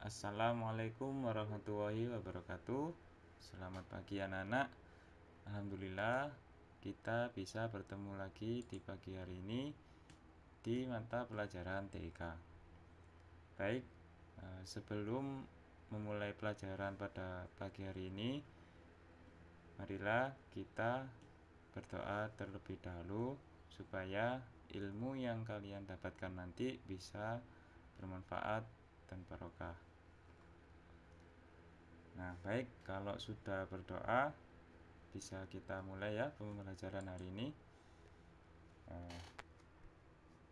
Assalamualaikum warahmatullahi wabarakatuh. Selamat pagi anak-anak. Alhamdulillah kita bisa bertemu lagi di pagi hari ini di mata pelajaran TIK. Baik, sebelum memulai pelajaran pada pagi hari ini, marilah kita berdoa terlebih dahulu supaya ilmu yang kalian dapatkan nanti bisa bermanfaat dan barokah. Nah, baik, kalau sudah berdoa, bisa kita mulai ya pembelajaran hari ini.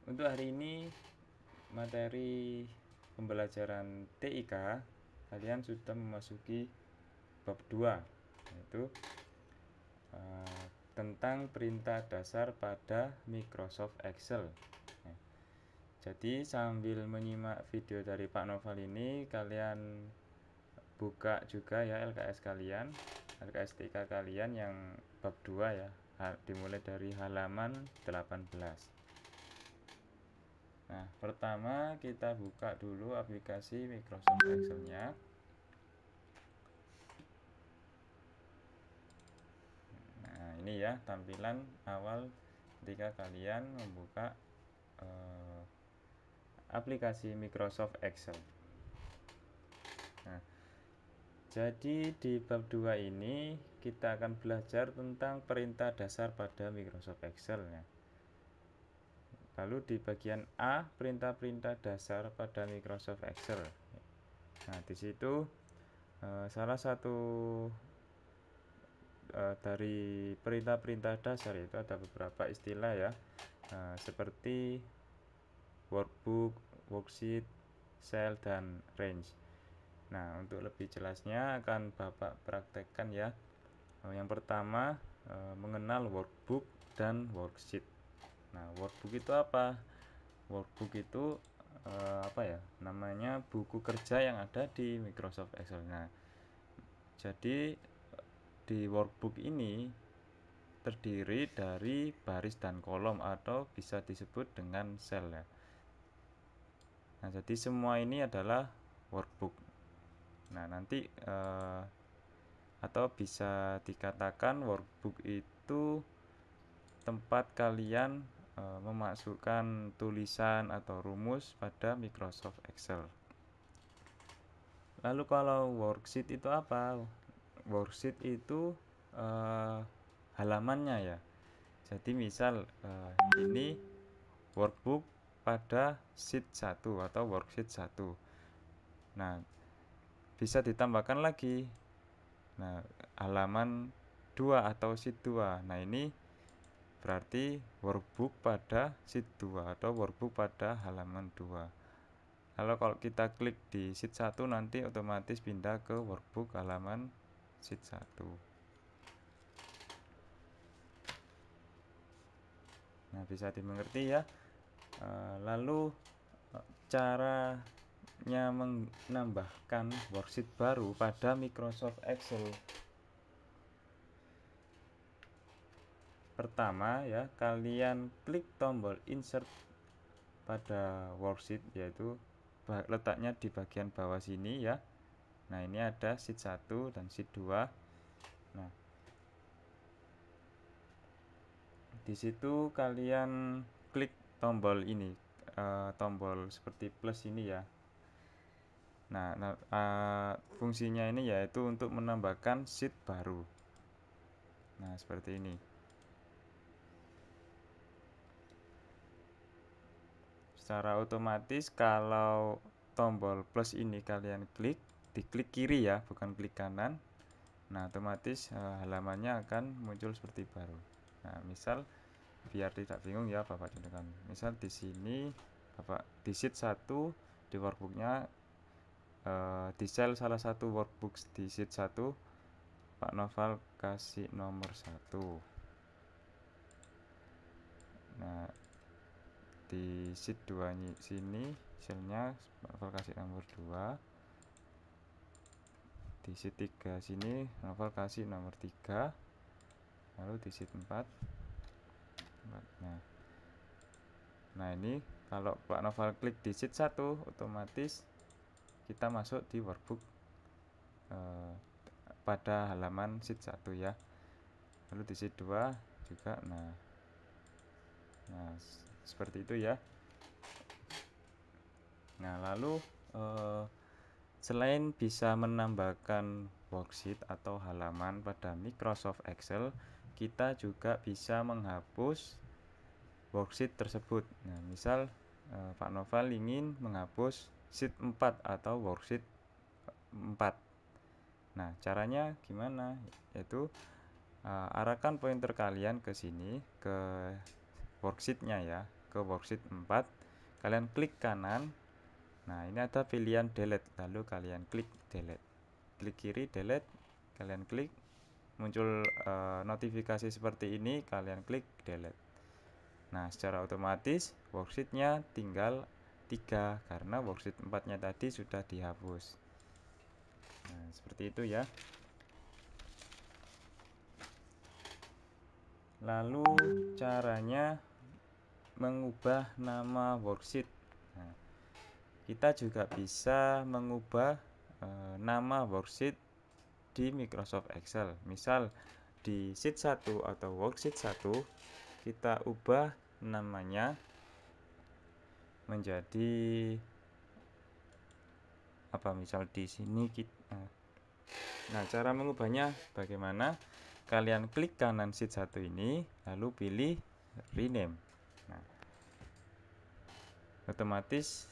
Untuk hari ini, materi pembelajaran TIK, kalian sudah memasuki bab 2, yaitu tentang perintah dasar pada Microsoft Excel. Jadi sambil menyimak video dari Pak Noval ini, kalian buka juga ya LKS kalian, LKS TIK kalian yang bab 2 ya, dimulai dari halaman 18. Nah, pertama kita buka dulu aplikasi Microsoft Excel-nya. Nah, ini ya tampilan awal ketika kalian membuka aplikasi Microsoft Excel. Nah, jadi di bab 2 ini kita akan belajar tentang perintah dasar pada Microsoft Excel ya. Lalu di bagian A, perintah-perintah dasar pada Microsoft Excel. Nah, di situ salah satu dari perintah-perintah dasar itu ada beberapa istilah ya, seperti workbook, worksheet, cell, dan range. Nah, untuk lebih jelasnya akan Bapak praktekkan ya. Yang pertama, mengenal workbook dan worksheet. Nah, workbook itu apa? Workbook itu namanya buku kerja yang ada di Microsoft Excel. Nah, jadi di workbook ini terdiri dari baris dan kolom atau bisa disebut dengan sel ya. Nah, jadi semua ini adalah workbook. Nah, nanti atau bisa dikatakan workbook itu tempat kalian memasukkan tulisan atau rumus pada Microsoft Excel. Lalu kalau worksheet itu apa? Worksheet itu halamannya ya. Jadi misal ini workbook pada sheet 1 atau worksheet 1. Nah, bisa ditambahkan lagi. Nah, halaman 2 atau sheet 2. Nah, ini berarti workbook pada sheet 2 atau workbook pada halaman 2. Kalau kita klik di sheet 1 nanti otomatis pindah ke workbook halaman sheet 1. Nah, bisa dimengerti ya. Lalu caranya menambahkan worksheet baru pada Microsoft Excel. Pertama ya, kalian klik tombol insert pada worksheet, yaitu letaknya di bagian bawah sini ya. Nah, ini ada sheet 1 dan sheet 2. Nah, di situ kalian klik tombol ini, tombol seperti plus ini ya. Nah, fungsinya ini yaitu untuk menambahkan sheet baru. Nah, seperti ini. Secara otomatis kalau tombol plus ini kalian diklik kiri ya, bukan klik kanan. Nah, otomatis halamannya akan muncul seperti baru. Nah, misal biar tidak bingung ya Bapak contohkan. Misal di sini Bapak di sheet 1 di workbooknya di sel salah satu workbook di sheet 1 Pak Noval kasih nomor 1. Nah, di sheet 2 sini selnya Pak Noval kasih nomor 2. Di sheet 3 sini Noval kasih nomor 3. Lalu di sheet 4. Nah, ini kalau Pak Noval klik di sheet 1 otomatis kita masuk di workbook pada halaman sheet 1 ya. Lalu di sheet 2 juga. Nah seperti itu ya. Nah lalu selain bisa menambahkan worksheet atau halaman pada Microsoft Excel, kita juga bisa menghapus worksheet tersebut. Nah misal Pak Noval ingin menghapus sheet 4 atau worksheet 4. Nah caranya gimana? Yaitu arahkan pointer kalian ke sini, ke worksheetnya ya, ke worksheet 4. Kalian klik kanan. Nah ini ada pilihan delete, lalu kalian klik delete. Klik kiri delete, kalian klik, muncul notifikasi seperti ini, kalian klik delete. Nah secara otomatis worksheetnya tinggal 3 karena worksheet 4 nya tadi sudah dihapus. Nah seperti itu ya. Lalu caranya mengubah nama worksheet. Nah, kita juga bisa mengubah nama worksheet di Microsoft Excel. Misal di sheet 1 atau worksheet 1 kita ubah namanya menjadi apa, misal di sini kita. Nah cara mengubahnya bagaimana? Kalian klik kanan sheet 1 ini, lalu pilih rename. Nah, otomatis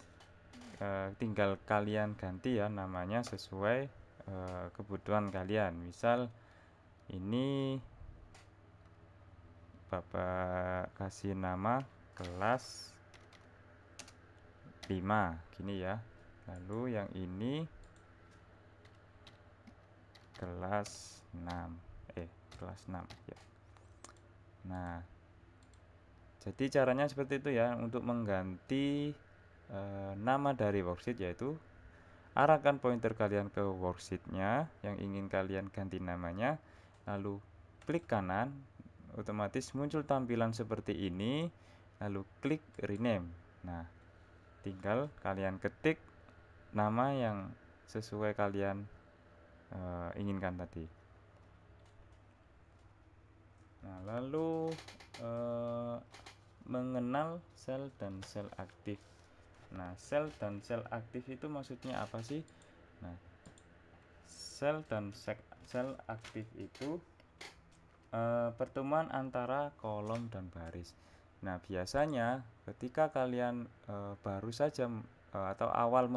tinggal kalian ganti ya namanya sesuai kebutuhan kalian. Misal ini Bapak kasih nama kelas 5 gini ya. Lalu yang ini kelas 6 kelas 6 ya. Nah jadi caranya seperti itu ya untuk mengganti nama dari worksheet, yaitu arahkan pointer kalian ke worksheetnya yang ingin kalian ganti namanya, lalu klik kanan, otomatis muncul tampilan seperti ini, lalu klik rename. Nah tinggal kalian ketik nama yang sesuai kalian inginkan tadi. Nah lalu mengenal sel dan sel aktif. Nah sel dan sel aktif itu maksudnya apa sih? Nah sel dan sel aktif itu pertemuan antara kolom dan baris. Nah biasanya ketika kalian baru saja atau awal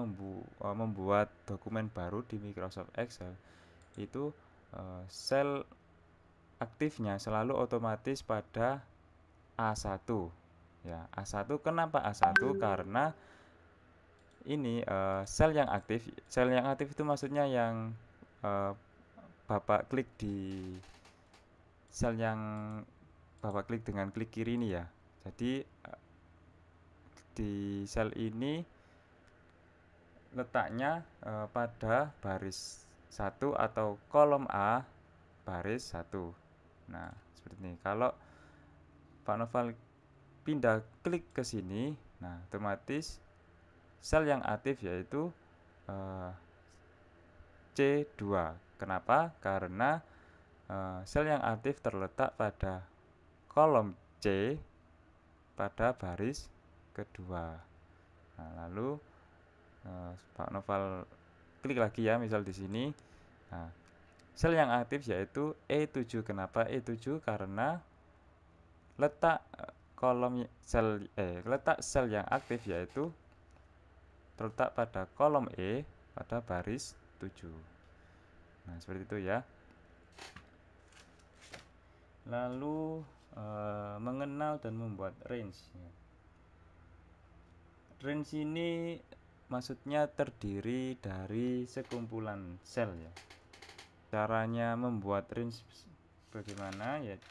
membuat dokumen baru di Microsoft Excel, itu sel aktifnya selalu otomatis pada A1 ya. A1 kenapa A1? Karena ini sel yang aktif itu maksudnya yang Bapak klik di sel yang Bapak klik dengan klik kiri ini ya. Jadi di sel ini letaknya pada baris 1 atau kolom A baris 1. Nah seperti ini. Kalau Pak Noval pindah klik ke sini, nah otomatis sel yang aktif yaitu C2. Kenapa? Karena sel yang aktif terletak pada kolom C pada baris kedua. Nah, lalu Pak Noval klik lagi ya, misal di sini. Nah, sel yang aktif yaitu E7. Kenapa E7? Karena letak letak sel yang aktif yaitu terletak pada kolom E pada baris 7. Nah seperti itu ya. Lalu mengenal dan membuat range. Range ini maksudnya terdiri dari sekumpulan sel ya. Caranya membuat range bagaimana ya,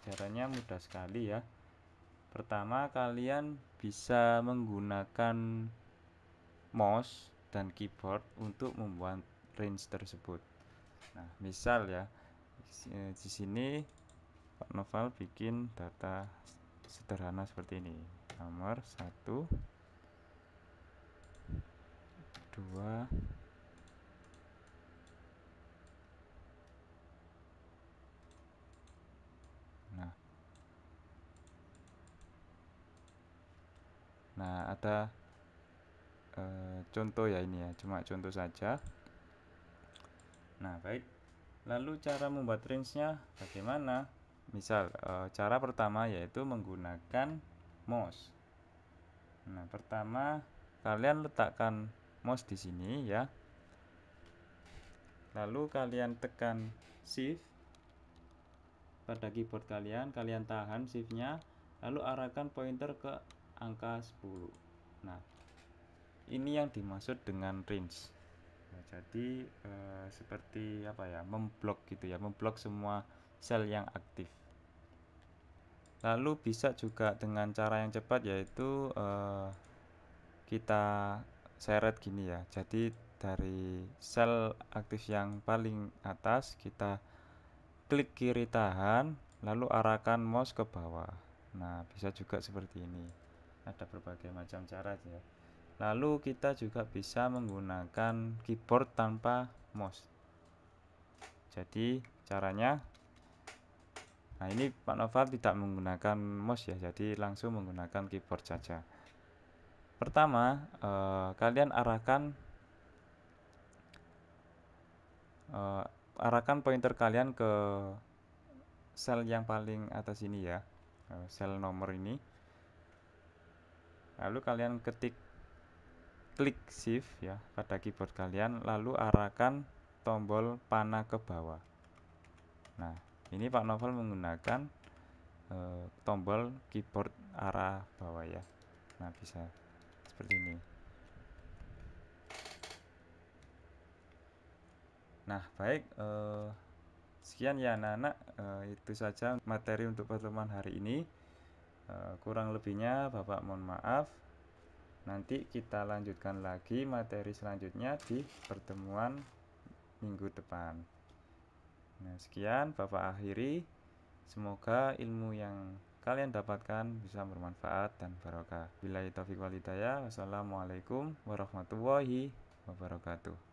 caranya mudah sekali ya. Pertama kalian bisa menggunakan mouse dan keyboard untuk membuat range tersebut. Nah misal ya di sini Pak Noval bikin data sederhana seperti ini, nomor 1 2 Nah, ada contoh ya, ini ya, cuma contoh saja. Nah, baik. Lalu cara membuat range-nya bagaimana? Misal cara pertama yaitu menggunakan mouse. Nah, pertama kalian letakkan mouse di sini ya. Lalu kalian tekan shift pada keyboard kalian, kalian tahan shift-nya, lalu arahkan pointer ke angka 10. Nah, ini yang dimaksud dengan range. Nah, jadi seperti apa ya, memblok gitu ya, memblok semua sel yang aktif. Lalu bisa juga dengan cara yang cepat, yaitu kita seret gini ya. Jadi dari sel aktif yang paling atas kita klik kiri tahan, lalu arahkan mouse ke bawah. Nah, bisa juga seperti ini. Ada berbagai macam cara ya. Lalu kita juga bisa menggunakan keyboard tanpa mouse. Jadi caranya, nah ini Pak Noval tidak menggunakan mouse ya, jadi langsung menggunakan keyboard saja. Pertama, kalian arahkan pointer kalian ke sel yang paling atas ini ya, sel nomor ini. Lalu kalian klik shift ya pada keyboard kalian, lalu arahkan tombol panah ke bawah. Nah, ini Pak Novel menggunakan tombol keyboard arah bawah ya. Nah, bisa seperti ini. Nah, baik, sekian ya anak-anak, itu saja materi untuk pertemuan hari ini. Kurang lebihnya Bapak mohon maaf. Nanti kita lanjutkan lagi materi selanjutnya di pertemuan minggu depan. Nah, sekian Bapak akhiri. Semoga ilmu yang kalian dapatkan bisa bermanfaat dan barokah. Billahi taufiq wal hidayah. Wassalamualaikum warahmatullahi wabarakatuh.